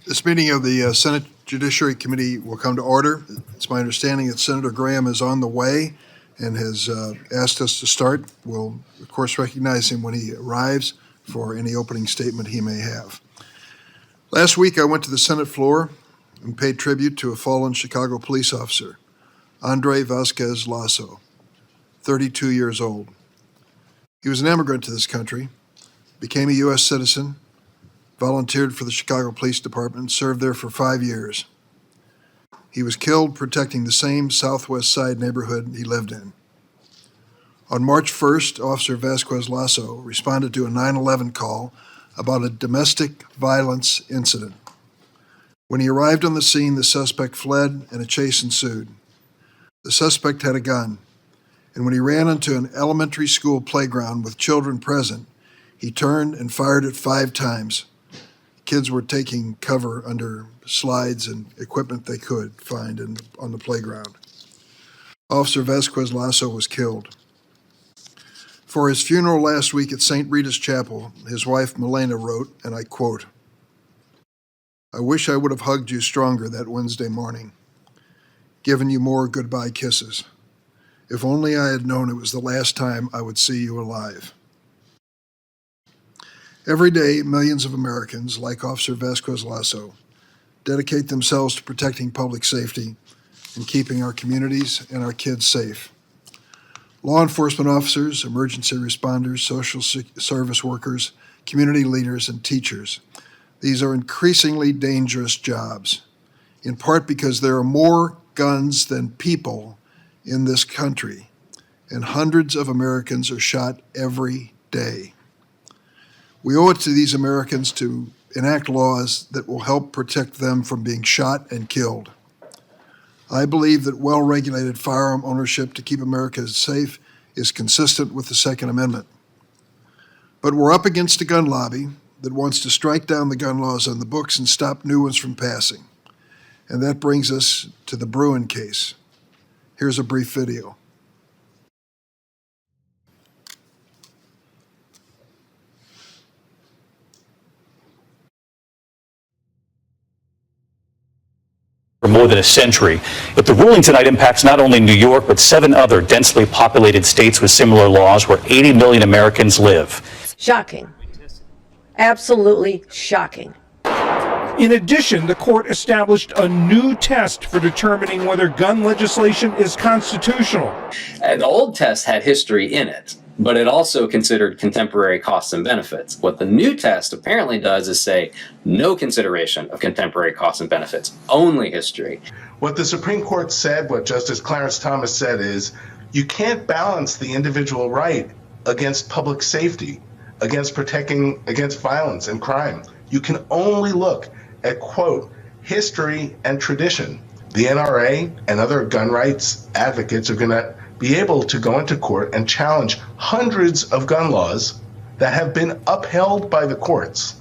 This meeting of the Senate Judiciary Committee will come to order. It's my understanding that Senator Graham is on the way and has asked us to start. We'll, of course, recognize him when he arrives for any opening statement he may have. Last week, I went to the Senate floor and paid tribute to a fallen Chicago police officer, Andre Vasquez Lasso, 32 years old. He was an immigrant to this country, became a U.S. citizen, volunteered for the Chicago Police Department, and served there for 5 years. He was killed protecting the same Southwest Side neighborhood he lived in. On March 1st, Officer Vasquez Lasso responded to a 9/11 call about a domestic violence incident. When he arrived on the scene, the suspect fled and a chase ensued. The suspect had a gun, and when he ran into an elementary school playground with children present, he turned and fired it 5 times. Kids were taking cover under slides and equipment they could find on the playground. Officer Vasquez Lasso was killed. For his funeral last week at St. Rita's Chapel, his wife Milena wrote, and I quote, "I wish I would have hugged you stronger that Wednesday morning, given you more goodbye kisses. If only I had known it was the last time I would see you alive." Every day, millions of Americans, like Officer Vasquez Lasso, dedicate themselves to protecting public safety and keeping our communities and our kids safe. Law enforcement officers, emergency responders, social service workers, community leaders, and teachers. These are increasingly dangerous jobs, in part because there are more guns than people in this country, and hundreds of Americans are shot every day. We owe it to these Americans to enact laws that will help protect them from being shot and killed. I believe that well-regulated firearm ownership to keep America safe is consistent with the Second Amendment. But we're up against a gun lobby that wants to strike down the gun laws on the books and stop new ones from passing. And that brings us to the Breun case. Here's a brief video. For more than a century. But the ruling tonight impacts not only New York, but 7 other densely populated states with similar laws where 80 million Americans live. Shocking. Absolutely shocking. In addition, the court established a new test for determining whether gun legislation is constitutional. The old test had history in it, but it also considered contemporary costs and benefits. What the new test apparently does is say no consideration of contemporary costs and benefits, only history. What the Supreme Court said, what Justice Clarence Thomas said is, you can't balance the individual right against public safety, against protecting against violence and crime. You can only look at, quote, history and tradition. The NRA and other gun rights advocates are going to be able to go into court and challenge hundreds of gun laws that have been upheld by the courts.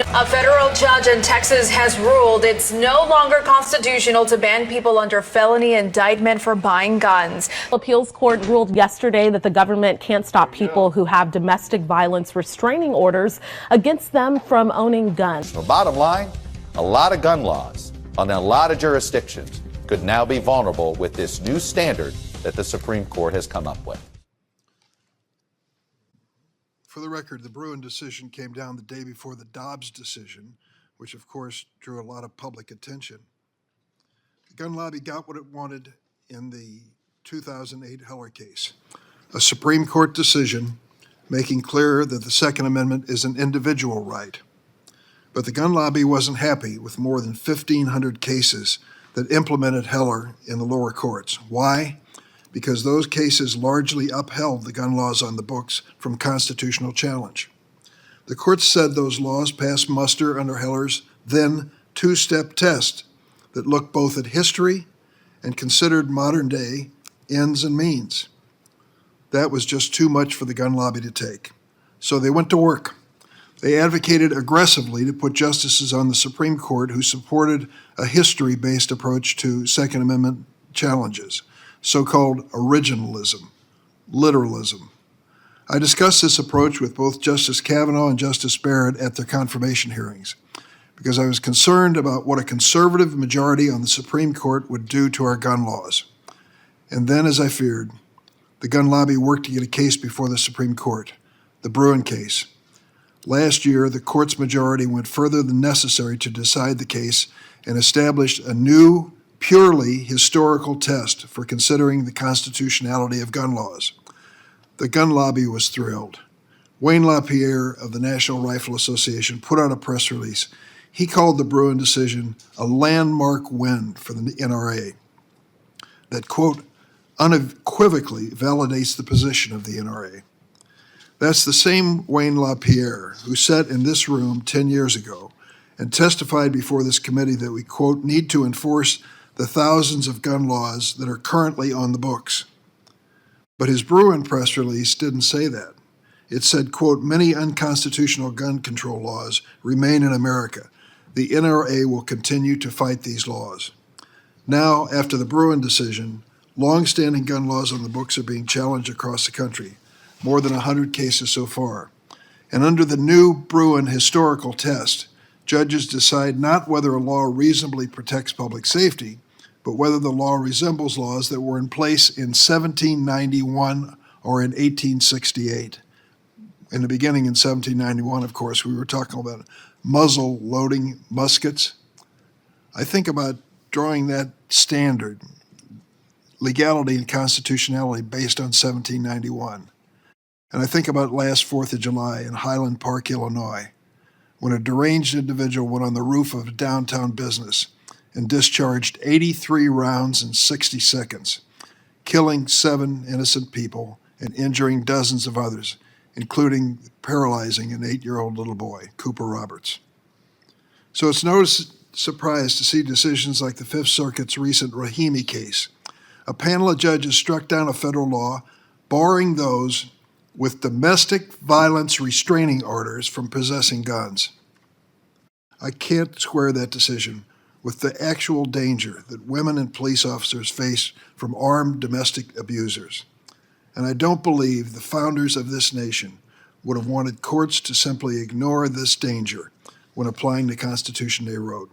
A federal judge in Texas has ruled it's no longer constitutional to ban people under felony indictment for buying guns. Appeals court ruled yesterday that the government can't stop people who have domestic violence restraining orders against them from owning guns. The bottom line, a lot of gun laws on a lot of jurisdictions could now be vulnerable with this new standard that the Supreme Court has come up with. For the record, the Breun decision came down the day before the Dobbs decision, which of course drew a lot of public attention. The gun lobby got what it wanted in the 2008 Heller case, a Supreme Court decision making clear that the Second Amendment is an individual right. But the gun lobby wasn't happy with more than 1,500 cases that implemented Heller in the lower courts. Why? Because those cases largely upheld the gun laws on the books from constitutional challenge. The courts said those laws passed muster under Heller's then 2-step test that looked both at history and considered modern day ends and means. That was just too much for the gun lobby to take. So they went to work. They advocated aggressively to put justices on the Supreme Court who supported a history-based approach to Second Amendment challenges, so-called originalism, literalism. I discussed this approach with both Justice Kavanaugh and Justice Barrett at their confirmation hearings. because I was concerned about what a conservative majority on the Supreme Court would do to our gun laws. And then, as I feared, the gun lobby worked to get a case before the Supreme Court, the Breun case. Last year, the court's majority went further than necessary to decide the case and established a new, purely historical test for considering the constitutionality of gun laws. The gun lobby was thrilled. Wayne LaPierre of the National Rifle Association put out a press release. He called the Breun decision a landmark win for the NRA that, quote, unequivocally validates the position of the NRA. That's the same Wayne LaPierre who sat in this room 10 years ago and testified before this committee that we, quote, need to enforce the thousands of gun laws that are currently on the books. But his Breun press release didn't say that. It said, quote, many unconstitutional gun control laws remain in America. The NRA will continue to fight these laws. Now, after the Breun decision, long-standing gun laws on the books are being challenged across the country, more than 100 cases so far. And under the new Breun historical test, judges decide not whether a law reasonably protects public safety, but whether the law resembles laws that were in place in 1791 or in 1868. In the beginning, in 1791, of course, we were talking about muzzle-loading muskets. I think about drawing that standard, legality and constitutionality based on 1791. And I think about last 4th of July in Highland Park, Illinois, when a deranged individual went on the roof of a downtown business and discharged 83 rounds in 60 seconds, killing 7 innocent people and injuring dozens of others, including paralyzing an 8-year-old little boy, Cooper Roberts. So it's no surprise to see decisions like the Fifth Circuit's recent Rahimi case. A panel of judges struck down a federal law barring those with domestic violence restraining orders from possessing guns. I can't square that decision with the actual danger that women and police officers face from armed domestic abusers. And I don't believe the founders of this nation would have wanted courts to simply ignore this danger when applying the Constitution they wrote.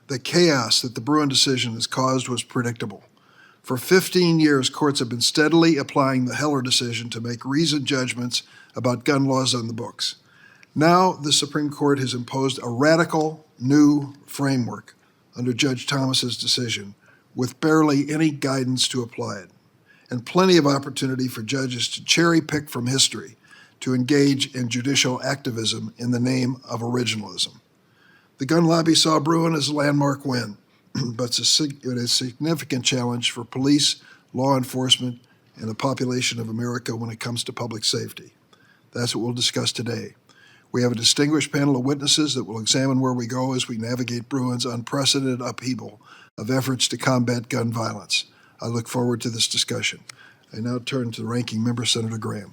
The chaos that the Breun decision has caused was predictable. For 15 years, courts have been steadily applying the Heller decision to make reasoned judgments about gun laws on the books. Now, the Supreme Court has imposed a radical new framework under Judge Thomas's decision with barely any guidance to apply it, and plenty of opportunity for judges to cherry pick from history to engage in judicial activism in the name of originalism. The gun lobby saw Breun as a landmark win, but it's a significant challenge for police, law enforcement, and the population of America when it comes to public safety. That's what we'll discuss today. We have a distinguished panel of witnesses that will examine where we go as we navigate Breun's unprecedented upheaval of efforts to combat gun violence. I look forward to this discussion. I now turn to the ranking member, Senator Graham.